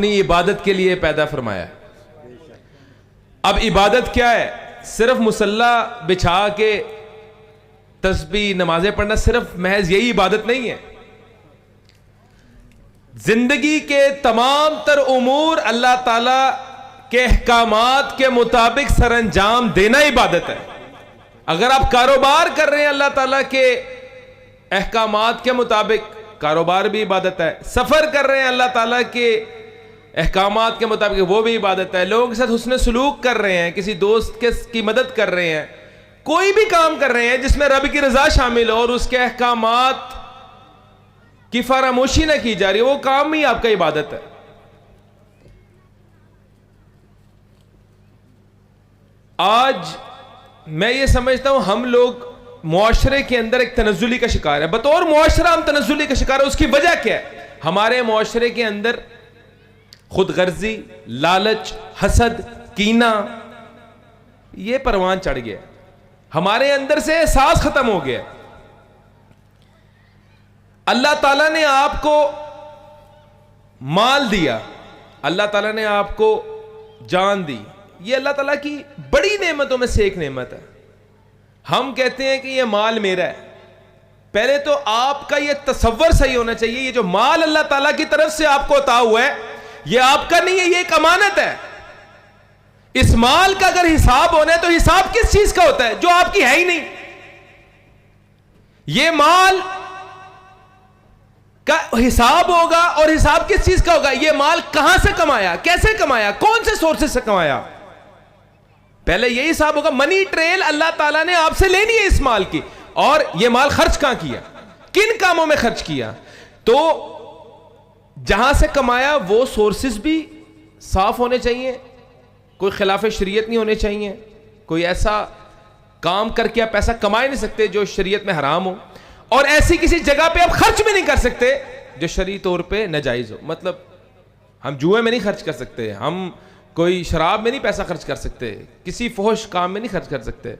عبادت کے لیے پیدا فرمایا. اب عبادت کیا ہے؟ صرف مصلی بچھا کے تسبیح نمازیں پڑھنا صرف محض یہی عبادت نہیں ہے. زندگی کے تمام تر امور اللہ تعالی کے احکامات کے مطابق سر انجام دینا عبادت ہے. اگر آپ کاروبار کر رہے ہیں اللہ تعالیٰ کے احکامات کے مطابق، کاروبار بھی عبادت ہے. سفر کر رہے ہیں اللہ تعالیٰ کے احکامات کے مطابق، وہ بھی عبادت ہے. لوگوں کے ساتھ حسن سلوک کر رہے ہیں، کسی دوست کی مدد کر رہے ہیں، کوئی بھی کام کر رہے ہیں جس میں رب کی رضا شامل ہو اور اس کے احکامات کی فراموشی نہ کی جا رہی، وہ کام ہی آپ کا عبادت ہے. آج میں یہ سمجھتا ہوں ہم لوگ معاشرے کے اندر ایک تنزلی کا شکار ہے. بطور معاشرہ ہم تنزلی کا شکار ہے. اس کی وجہ کیا ہے؟ ہمارے معاشرے کے اندر خود غرضی، لالچ، حسد، کینہ یہ پروان چڑھ گیا. ہمارے اندر سے احساس ختم ہو گیا. اللہ تعالیٰ نے آپ کو مال دیا، اللہ تعالیٰ نے آپ کو جان دی، یہ اللہ تعالیٰ کی بڑی نعمتوں میں سے ایک نعمت ہے. ہم کہتے ہیں کہ یہ مال میرا ہے. پہلے تو آپ کا یہ تصور صحیح ہونا چاہیے، یہ جو مال اللہ تعالیٰ کی طرف سے آپ کو عطا ہوا ہے یہ آپ کا نہیں ہے، یہ ایک امانت ہے. اس مال کا اگر حساب ہونا ہے تو حساب کس چیز کا ہوتا ہے؟ جو آپ کی ہے ہی نہیں. یہ مال کا حساب ہوگا، اور حساب کس چیز کا ہوگا؟ یہ مال کہاں سے کمایا، کیسے کمایا، کون سے سورسز سے کمایا. پہلے یہی حساب ہوگا. منی ٹریل اللہ تعالیٰ نے آپ سے لینی ہے اس مال کی، اور یہ مال خرچ کہاں کیا، کن کاموں میں خرچ کیا. تو جہاں سے کمایا وہ سورسز بھی صاف ہونے چاہیے، کوئی خلاف شریعت نہیں ہونے چاہیے. کوئی ایسا کام کر کے آپ پیسہ کما ہی نہیں سکتے جو شریعت میں حرام ہو، اور ایسی کسی جگہ پہ آپ خرچ بھی نہیں کر سکتے جو شرعی طور پہ ناجائز ہو. مطلب ہم جوئے میں نہیں خرچ کر سکتے، ہم کوئی شراب میں نہیں پیسہ خرچ کر سکتے، کسی فحش کام میں نہیں خرچ کر سکتے.